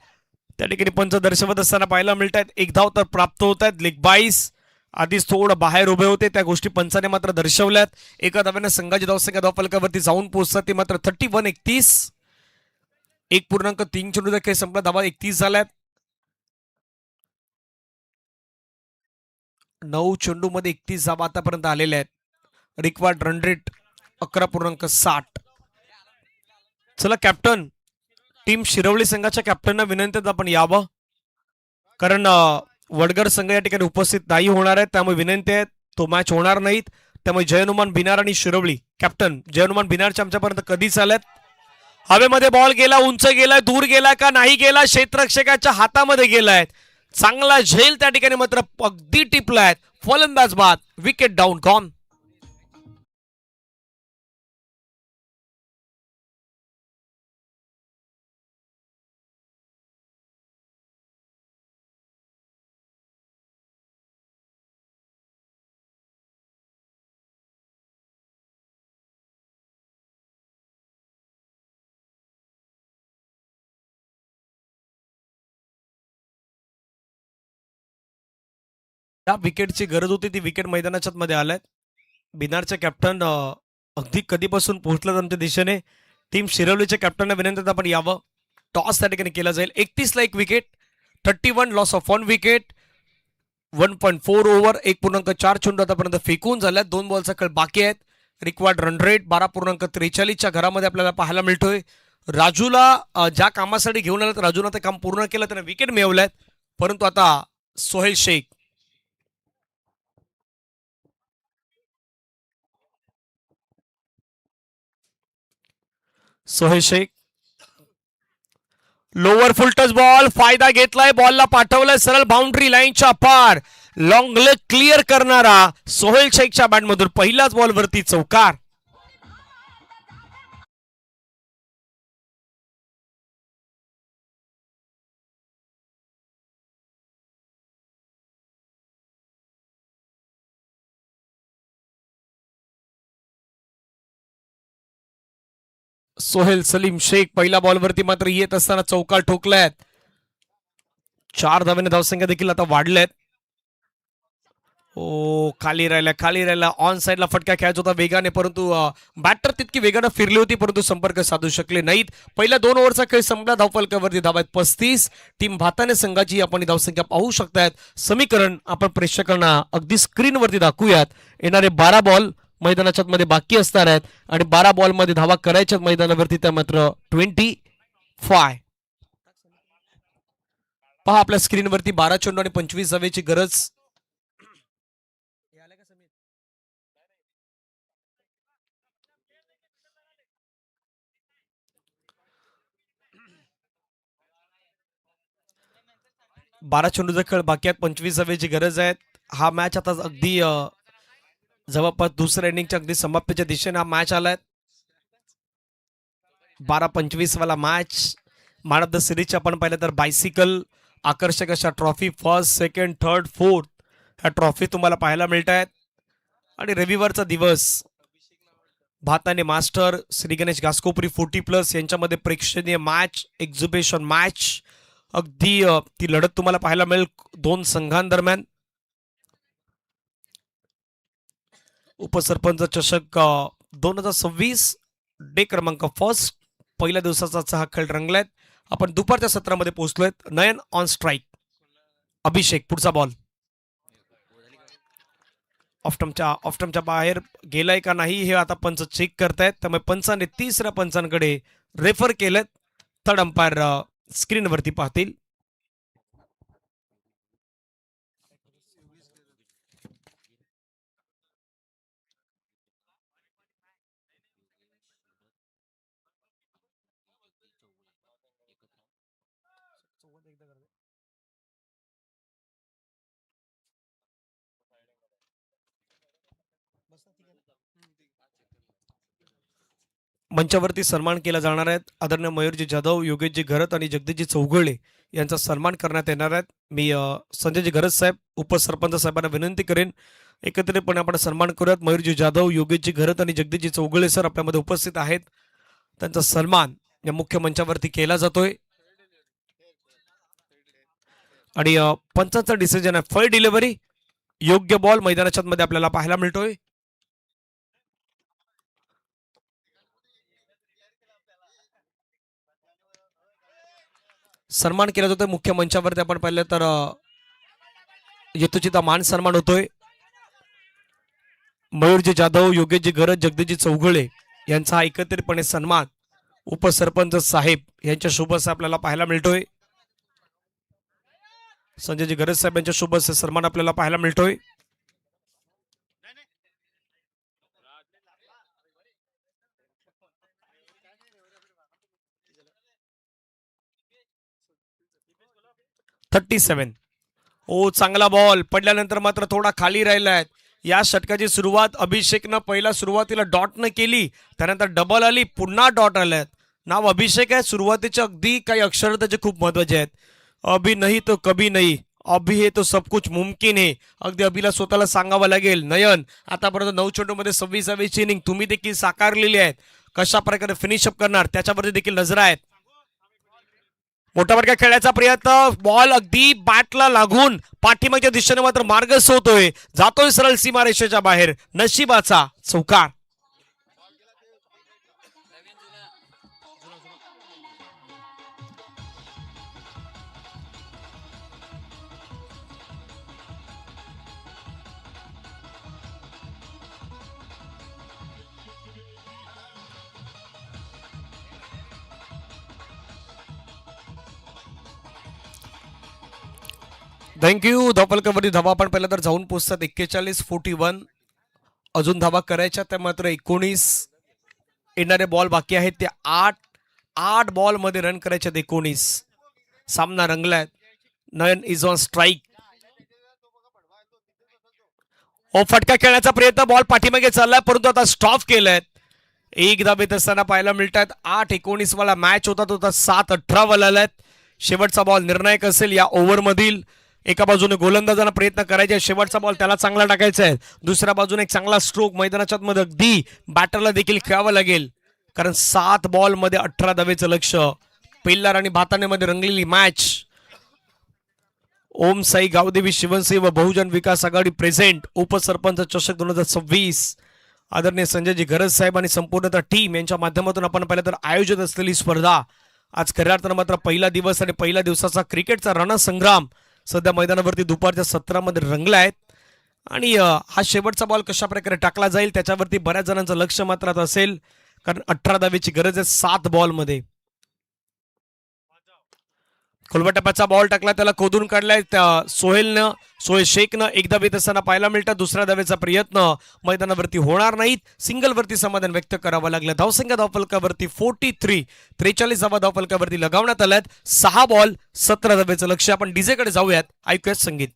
त्या ठिकाणी पंच दर्शवत असताना पाहायला मिळत आहेत. एक धाव तर प्राप्त होत आहेत. लेग बाईस आधीच थोडं बाहेर उभे होते, त्या गोष्टी पंचाने मात्र दर्शवल्यात. एका धाव्याने संघाची धावसंख्या धावफलकावरती जाऊन पोहोचतात ती मात्र 31-31. 1.3 चेंडूचा खेळ संपला, धावा 31 झाल्यात. 9 चेंडूमध्ये 31 धावा आतापर्यंत आलेल्या आहेत. Required run rate 11.60. चला कॅप्टन, टीम शिरवली संघाच्या कॅप्टनना विनंती आपण यावं, कारण वडगड संघ या ठिकाणी उपस्थित नाही होणार आहे, त्यामुळे विनंती आहे तो मॅच होणार नाहीत. त्यामुळे जयनुमान बिनार आणि शिरवली कॅप्टन जयनुमान बिनारच्या आमच्यापर्यंत कधीच आल्यात. हवेमध्ये बॉल गेला, उंच गेलाय, दूर गेला का नाही गेला, क्षेत्ररक्षकाच्या हातामध्ये गेलाय. चांगला झेल त्या ठिकाणी मात्र अगदी टिपलाय. फलंदाज बाद, विकेट डाऊन गॉन. त्या विकेटची गरज होती, ती विकेट मैदानाच्या मध्ये आलाय. बिनारचे कॅप्टन अगदी कधीपासून पोहोचलं आमच्या दिशेने. टीम शिरवलीच्या कॅप्टनना विनंती आपण यावं. टॉस त्या ठिकाणी केला जाईल. 31 ला एक wicket, 31 loss of 1 wicket, 1.4 over, 1.4 चेंडू आतापर्यंत फेकून झाल्यात. 2 बॉलचा खेळ बाकी आहेत. रिक्वायर्ड रन रेट 12.43च्या घरामध्ये आपल्याला पाहायला मिळतोय. राजूला ज्या कामासाठी घेऊन आलं राजूला ते काम पूर्ण केलं, त्याने विकेट मिळवल्यात. परंतु आता Sohail Shaikh, Sohail Shaikh lower full touch ball, फायदा घेतलाय, बॉलला पाठवलाय सरळ बाउंड्री लाईनच्या पार. लॉंग लेग क्लिअर करणारा सोहेल शेखच्या बॅटमधून पहिल्याच बॉलवरती चौकार. सोहेल सलीम शेख पहिल्या बॉलवरती मात्र येत असताना चौकार ठोकलायत. 4 धाव्याने धावसंख्या देखील आता वाढल्यात. ओ, खाली राहिला, खाली राहिला. ऑन साइडला फटका खेळायचा होता वेगाने, परंतु बॅटर तितकी वेगाने फिरली होती, परंतु संपर्क साधू शकले नाहीत. पहिल्या 2 ओव्हरचा खेळ संपला. धावफलकावरती धावा 35. टीम भाताने संघाची आपण धावसंख्या पाहू शकतायत. समीकरण आपण प्रेक्षकांना अगदी स्क्रीनवरती दाखवूयात. येणारे 12 बॉल मैदानाच्या मध्ये बाकी असणार आहेत आणि 12 बॉल मध्ये धावा करायच्या मैदानावरती त्या मात्र 25. पहा आपल्या स्क्रीनवरती 12 चेंडू आणि 25 धावेची गरज. 12 चेंडूचा खेळ बाकी आहेत, 25 धावेची गरज आहे. हा मॅच आता अगदी जवळपास दुसऱ्या इनिंगच्या अगदी समाप्तीच्या दिशेने हा मॅच आलाय. 12-25 वाला मॅच. मॅन ऑफ द सिरीजचे आपण पाहिलं तर बायसिकल, आकर्षक अशा trophy, first, second, third, fourth ह्या ट्रॉफी तुम्हाला पाहायला मिळत आहेत. आणि रविवारचा दिवस भाताने मास्टर, श्री गणेश घासकोपरी 40+ यांच्यामध्ये प्रेक्षणीय मॅच, एक्झिबिशन मॅच. अगदी ती लढत तुम्हाला पाहायला मिळेल 2 संघांदरम्यान. उपसरपंच चषक 2026 डे क्रमांक फर्स्ट, पहिल्या दिवसाचा हा खेळ रंगलाय. आपण दुपारच्या सत्रामध्ये पोहोचलोय. नयन ऑन स्ट्राईक. अभिषेक पुढचा बॉल ऑफ्टमच्या बाहेर गेलाय का नाही हे आता पंच चेक करतायत. त्यामुळे पंचाने तिसऱ्या पंचांकडे रेफर केलं. थर्ड अंपायर स्क्रीनवरती पाहतील. मंचावरती सन्मान केला जाणार आहे. आदरणीय मयूरजी जाधव, योगेशजी घरत आणि जगदीशजी चौगुळे यांचा सन्मान करण्यात येणार आहे. मी संजयजी घरत साहेब, उपसरपंच साहेबांना विनंती करेन एकत्रितपणे आपण सन्मान करूयात. मयूरजी जाधव, योगेशजी घरत आणि जगदीशजी चौगुळे सर आपल्यामध्ये उपस्थित आहेत. त्यांचा सन्मान या मुख्य मंचावरती केला जातोय आणि पंचांचा डिसिजन आहे फळ डिलिव्हरी, योग्य बॉल मैदानाच्या मध्ये आपल्याला पाहायला मिळतोय. सन्मान केला जातोय मुख्य मंचावरती. आपण पाहिलं तर यथोचित मान सन्मान होतोय. मयूरजी जाधव, योगेशजी घरत, जगदीशजी चौगुळे यांचा हा एकत्रितपणे सन्मान उपसरपंच साहेब यांच्या शुभ हस्ते आपल्याला पाहायला मिळतोय. संजयजी घरत साहेब यांच्या शुभ हस्ते सन्मान आपल्याला पाहायला मिळतोय. ओ चांगला बॉल पडल्यानंतर मात्र थोडा खाली राहिलाय. या षटकाची सुरुवात अभिषेकनं पहिला सुरुवातीला डॉटनं केली, त्यानंतर डबल आली, पुन्हा डॉट आल्यात. नाव अभिषेक आहे. सुरुवातीचे अगदी काही अक्षर त्याचे खूप महत्वाचे आहेत. अभी नहीं तो कभी नहीं, अभी है तो सब कुछ मुमकिन है. अगदी अभिला स्वतःला सांगावं लागेल. नयन आतापर्यंत 9 चेंडूमध्ये 26वी इनिंग तुम्ही देखील साकारलेली आहेत. कशा प्रकारे फिनिशअप करणार त्याच्यावरती देखील नजर आहेत. मोठा फटका खेळण्याचा प्रयत्न, बॉल अगदी बॅटला लागून पाठीमागच्या दिशेने मात्र मार्ग सोडतोय, जातोय सरळ सीमारेषेच्या बाहेर. नशिबाचा चौकार. थँक्यू. धावफलकावरती धावा आपण पहिला तर जाऊन पोहोचतात 41-41. अजून धावा करायच्या त्या मात्र 19 येणारे बॉल बाकी आहेत. ते 8 बॉल मध्ये रन करायच्यात 19. सामना रंगलाय. नयन इज ऑन स्ट्राईक. ओ फटका खेळण्याचा प्रयत्न, बॉल पाठीमागे चाललाय परंतु आता स्टॉप केलाय. एक धावेत असताना पाहायला मिळतात. 8-19 वाला मॅच होता तो आता 7-18 वाला. शेवटचा बॉल निर्णायक असेल या ओव्हर मधील. एका बाजूने गोलंदाजांना प्रयत्न करायचे, शेवटचा बॉल त्याला चांगला टाकायचा आहे. दुसऱ्या बाजूने एक चांगला स्ट्रोक मैदानाच्या मध्ये अगदी बॅटरला देखील खेळावं लागेल, कारण 7 बॉल मध्ये 18 धावेचं लक्ष. पेल्लार आणि भाताने मध्ये रंगलेली मॅच. ओम साई गावदेवी शिवनसाई व बहुजन विकास आघाडी प्रेझेंट उपसरपंच चषक 2026. आदरणीय संजयजी घरत साहेब आणि संपूर्ण टीम यांच्या माध्यमातून आपण पाहिलं तर आयोजित असलेली स्पर्धा आज खऱ्या अर्थानं मात्र पहिला दिवस आणि पहिल्या दिवसाचा क्रिकेटचा रणसंग्राम सध्या मैदानावरती दुपारच्या 17 मध्ये रंगला आहे. आणि हा शेवटचा बॉल कशा प्रकारे टाकला जाईल त्याच्यावरती बऱ्याच जणांचं लक्ष मात्र असेल, कारण 18 धावेची गरज आहे 7 बॉल मध्ये. खोलवा टप्प्याचा बॉल टाकला, त्याला खोदून काढलाय सोहेल शेखनं. एक धावेत असताना पाहायला मिळतात. दुसऱ्या धावेचा प्रयत्न मैदानावरती होणार नाहीत. सिंगल वरती समाधान व्यक्त करावं लागलं. धावसंख्या धावफलकावरती 43 धावा धावफलकावरती लगावण्यात आल्यात. 6 बॉल 17 धावेचं लक्ष. आपण डीजे कडे जाऊयात, ऐकूयात संगीत.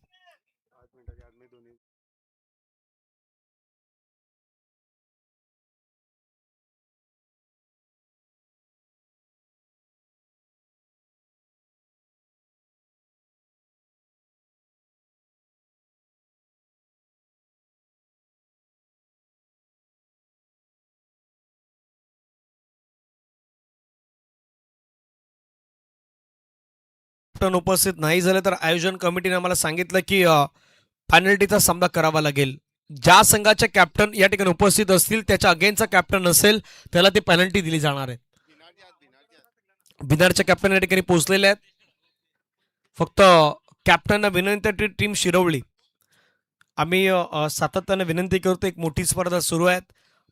उपस्थित नाही झाले तर आयोजन कमिटीने आम्हाला सांगितलं की पेनल्टीचा सामना करावा लागेल. ज्या संघाचे कॅप्टन या ठिकाणी उपस्थित असतील त्याच्या अगेन्स्टचा कॅप्टन असेल त्याला ती पेनल्टी दिली जाणार आहे. बिनारचे कॅप्टन या ठिकाणी पोहोचलेले आहेत. फक्त कॅप्टनना विनंती, टीम शिरवली, आम्ही सातत्याने विनंती करतो. एक मोठी स्पर्धा सुरू आहे.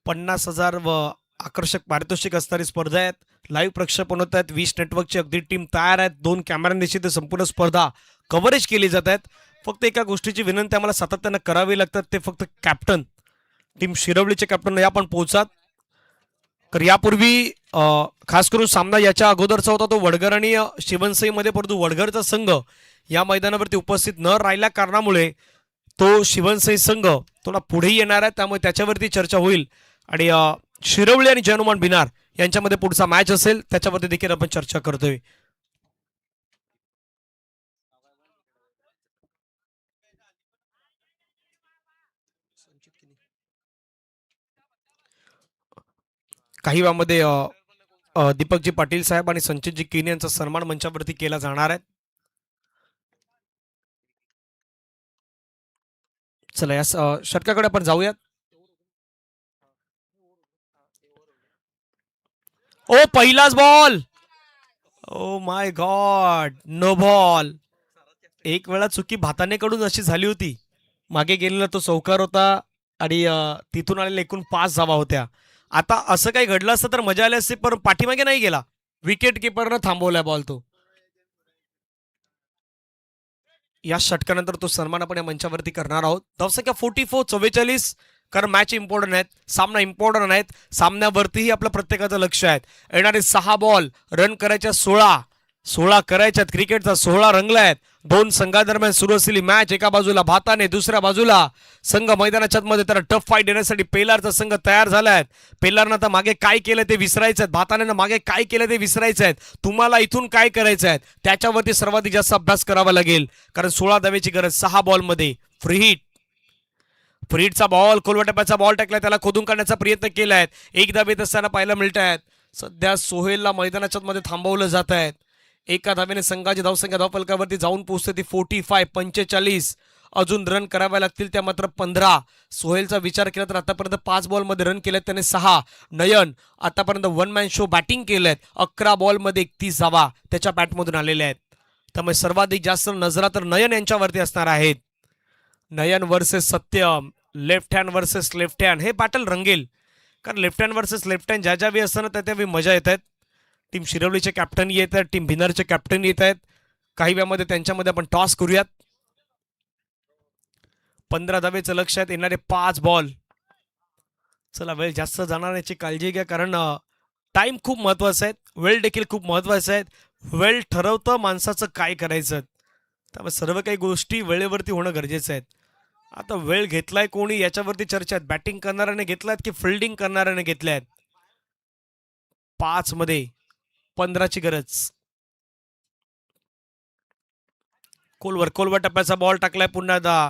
50,000 व आकर्षक पारितोषिक असणारी स्पर्धा आहेत. लाईव्ह प्रक्षेपण होत आहेत. 20 नेटवर्कची अगदी टीम तयार आहेत. 2 कॅमेऱ्यांनिशी ते संपूर्ण स्पर्धा कव्हरेज केली जात आहेत. फक्त एका गोष्टीची विनंती आम्हाला सातत्यानं करावी लागतात, ते फक्त कॅप्टन, टीम शिरवलीचे कॅप्टन या पण पोहोचात. तर यापूर्वी खास करून सामना याच्या अगोदरचा होता तो वडगर आणि शिवनसाई मध्ये, परंतु वडगरचा संघ या मैदानावरती उपस्थित न राहिल्या कारणामुळे तो शिवनसाई संघ थोडा पुढे येणार आहे, त्यामुळे त्याच्यावरती चर्चा होईल. आणि शिरवली आणि जय हनुमान बिनार यांच्यामध्ये पुढचा मॅच असेल त्याच्यावरती देखील आपण चर्चा करतोय. काही वेळामध्ये दीपकजी पाटील साहेब आणि संचितजी किनी यांचा सन्मान मंचावरती केला जाणार आहे. चला या षटकाकडे आपण जाऊयात. ओ पहिलाच ball, oh my god, no ball. एक वेळा चुकी भाताने कडून अशी झाली होती, मागे गेलेला तो चौकार होता आणि तिथून आलेल्या एकूण 5 धावा होत्या. आता असं काही घडलं असतं तर मजा आली असती, पण पाठीमागे नाही गेला, विकेट किपरनं थांबवलाय बॉल. तो या षटकानंतर तो सन्मान आपण या मंचावरती करणार आहोत. धावसंख्या 44-44, कारण मॅच इम्पॉर्टंट आहेत, सामना इम्पॉर्टंट आहेत, सामन्यावरतीही आपलं प्रत्येकाचं लक्ष आहे. येणारे 6 बॉल, रन करायच्या 16 करायच्यात. क्रिकेटचा 16 रंगलायत. दोन संघादरम्यान सुरू असलेली मॅच, एका बाजूला भाताने, दुसऱ्या बाजूला संघ मैदानाच्या मध्ये तर टफ फाईट देण्यासाठी पेलारचा संघ तयार झालाय. पेलारनं आता मागे काय केलं ते विसरायचं आहे, भाताने मागे काय केलं ते विसरायचं आहे. तुम्हाला इथून काय करायचं आहे त्याच्यावरती सर्वाधिक जास्त अभ्यास करावा लागेल, कारण 16 धावेची गरज 6 बॉलमध्ये. फ्री हिट, फ्रीडचा बॉल, कोलवटप्याचा बॉल टाकलाय, त्याला खोदून काढण्याचा प्रयत्न केलाय. एक धावेत असताना पाहायला मिळत आहेत. सध्या सोहेलला मैदानाच्या मध्ये थांबवलं जात आहे. एका धावेने संघाची धावसंख्या धावफलकावरती जाऊन पोहोचते ती 45. अजून रन करावे लागतील त्या मात्र 15. सोहेलचा विचार केला तर आतापर्यंत 5 बॉलमध्ये रन केलेत त्याने 6. नयन आतापर्यंत 1 मॅन शो बॅटिंग केलेत. 11 बॉलमध्ये 31 धावा त्याच्या बॅटमधून आलेल्या आहेत. त्यामुळे सर्वाधिक जास्त नजरा तर नयन यांच्यावरती असणार आहेत. Nayan versus Satyam, left hand versus left hand, हे बॅटल रंगेल, कारण left hand versus left hand ज्या ज्यावेळी असताना त्या त्यावेळी मजा येत आहेत. टीम शिरवलीचे कॅप्टन येत आहेत, टीम भिनरचे कॅप्टन येत आहेत. काही वेळामध्ये त्यांच्यामध्ये आपण टॉस करूयात. 15 धावेचं लक्ष आहेत, येणारे 5 बॉल. चला वेळ जास्त जाणार याची काळजी घ्या, कारण टाइम खूप महत्वाचा आहे, वेळ देखील खूप महत्वाचा आहे. वेळ ठरवतं माणसाचं काय करायचं, त्यामुळे सर्व काही गोष्टी वेळेवरती होणं गरजेचं आहे. आता वेळ घेतलाय कोणी याच्यावरती चर्चा आहेत. बॅटिंग करणाऱ्याने घेतलायत की फिल्डिंग करणाऱ्याने घेतल्यात. 5 मध्ये 15ची गरज. कोलवर टप्प्याचा बॉल टाकलाय पुन्हा एकदा.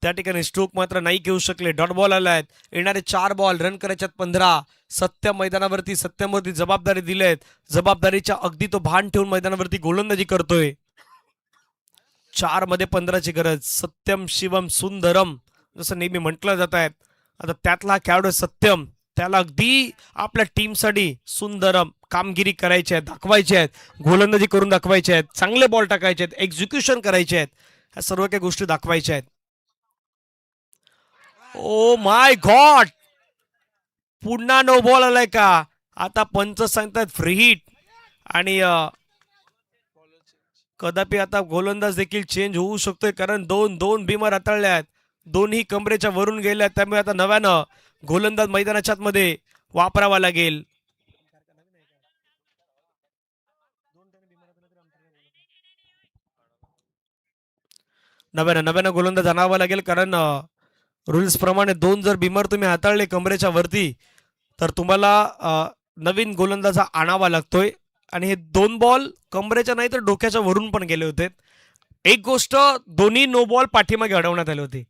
त्या ठिकाणी स्ट्रोक मात्र नाही घेऊ शकले. डॉट बॉल आलाय. येणारे 4 बॉल, रन करायच्यात 15. सत्य मैदानावरती, सत्यमवरती जबाबदारी दिलेत. जबाबदारीच्या अगदी तो भान ठेवून मैदानावरती गोलंदाजी करतोय. 4 मध्ये 15ची गरज. सत्यम शिवम सुंदरम जसं नेहमी म्हटलं जात आहे. आता त्यातला खेळाडू सत्यम, त्याला अगदी आपल्या टीमसाठी सुंदरम कामगिरी करायची आहे, दाखवायची आहेत, गोलंदाजी करून दाखवायची आहेत, चांगले बॉल टाकायचे आहेत, एक्झिक्युशन करायचे आहेत, ह्या सर्व काही गोष्टी दाखवायच्या आहेत. ओ माय गॉड, पुन्हा नो बॉल आलाय का? आता पंच सांगतात फ्री हिट, आणि कदापि आता गोलंदाज देखील चेंज होऊ शकतोय, कारण दोन बिमार हाताळल्या आहेत, दोन्ही कमरेच्या वरून गेल्या, त्यामुळे आता नव्यानं गोलंदाज मैदानाच्या मध्ये वापरावा लागेल. नव्यानं गोलंदाज आणावा लागेल, कारण रूल्स प्रमाणे 2 जर बिमार तुम्ही हाताळले कमरेच्या वरती तर तुम्हाला नवीन गोलंदाज आणावा लागतोय. आणि हे 2 बॉल कमरेच्या नाही तर डोक्याच्या वरून पण गेले होते. एक गोष्ट, दोन्ही नो बॉल पाठीमागे अडवण्यात आली होती.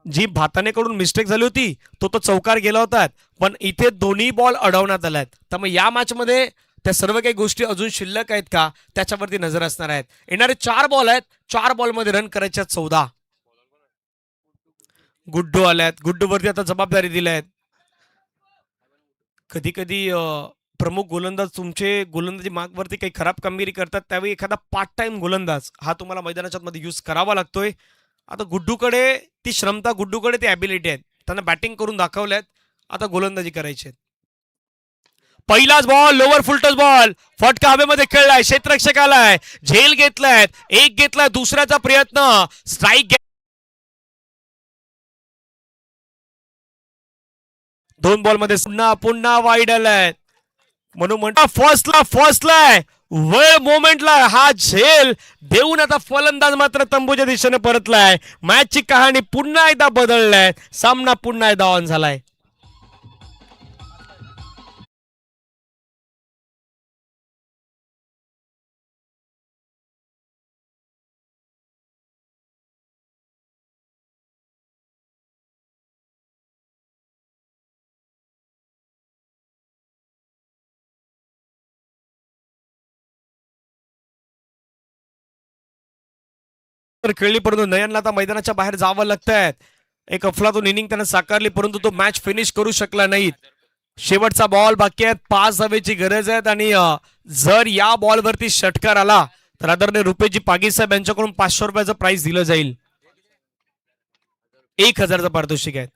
जी भातानेकडून मिस्टेक झाली होती तो चौकार गेला होता, पण इथे दोन्ही बॉल अडवण्यात आले आहेत. त्यामुळे या मॅच मध्ये त्या सर्व काही गोष्टी अजून शिल्लक आहेत का त्याच्यावरती नजर असणार आहेत. येणारे 4 बॉल आहेत, 4 बॉलमध्ये रन करायच्या 14. गुड्डू आल्यात, गुड्डूवरती आता जबाबदारी दिल्या आहेत. कधी कधी प्रमुख गोलंदाज तुमचे गोलंदाजी मार्गवरती काही खराब कामगिरी करतात, त्यावेळी एखादा पार्ट टाइम गोलंदाज हा तुम्हाला मैदानाच्या मध्ये यूज करावा लागतोय. आता गुड्डूकडे ती क्षमता, गुड्डूकडे ती ॲबिलिटी आहे, त्यांना बॅटिंग करून दाखवल्यात, आता गोलंदाजी करायची. पहिलाच बॉल, लोअर फुलटच बॉल, फटका हवेमध्ये खेळलाय, क्षेत्ररक्षक आलाय, झेल घेतलाय, एक घेतलाय, दुसऱ्याचा प्रयत्न, स्ट्राईक. 2 बॉलमध्ये पुन्हा वाईड आलाय, म्हणून म्हणता फर्स्टला वेळ मोमेंटला हा झेल देऊन आता फलंदाज मात्र तंबूच्या दिशेने परतलाय. मॅचची कहाणी पुन्हा एकदा बदललाय, सामना पुन्हा एकदा ऑन झालाय. मात्र खेळली, परंतु नयनला आता मैदानाच्या बाहेर जावं लागतंय. एक अफलातून इनिंग त्यानं साकारली, परंतु तो मॅच फिनिश करू शकला नाहीत. शेवटचा बॉल बाकी आहे, 5 धावेची गरज आहे. आणि जर या बॉलवरती षटकार आला तर आदरणीय रुपेशजी पागी साहेब यांच्याकडून 500 रुपयाचं प्राइस दिलं जाईल. 1000चं पारितोषिक आहे.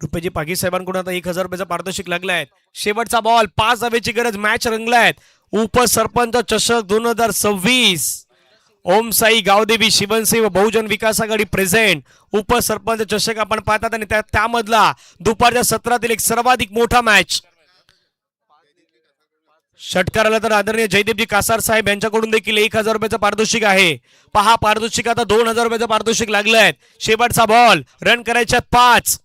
रुपेशजी पागी साहेबांकडून आता 1000 रुपयाचं पारितोषिक लागलंय. शेवटचा बॉल, 5 धावेची गरज, मॅच रंगलाय. उपसरपंच चषक 2026, ओम साई गावदेवी शिवनसेव बहुजन विकास आघाडी प्रेझेंट उपसरपंच चषक आपण पाहतात. आणि त्यामधला दुपारच्या सत्रातील एक सर्वाधिक मोठा मॅच. षटकार आला तर आदरणीय जयदेवजी कासार साहेब यांच्याकडून देखील 1000 रुपयाचं पारितोषिक आहे. पहा, पारितोषिक आता 2000 रुपयाचं पारितोषिक लागलंय. शेवटचा बॉल, रन करायच्यात 5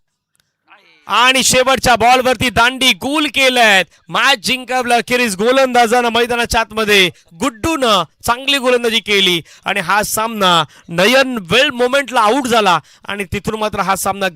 आणि शेवटच्या बॉलवरती दांडी गुल केलंय. मॅच जिंकवलं अखेरीस गोलंदाजानं मैदानाच्या आतमध्ये. गुड्डूनं चांगली गोलंदाजी केली आणि हा सामना नयन वेल मोमेंटला आउट झाला आणि तिथून मात्र हा सामना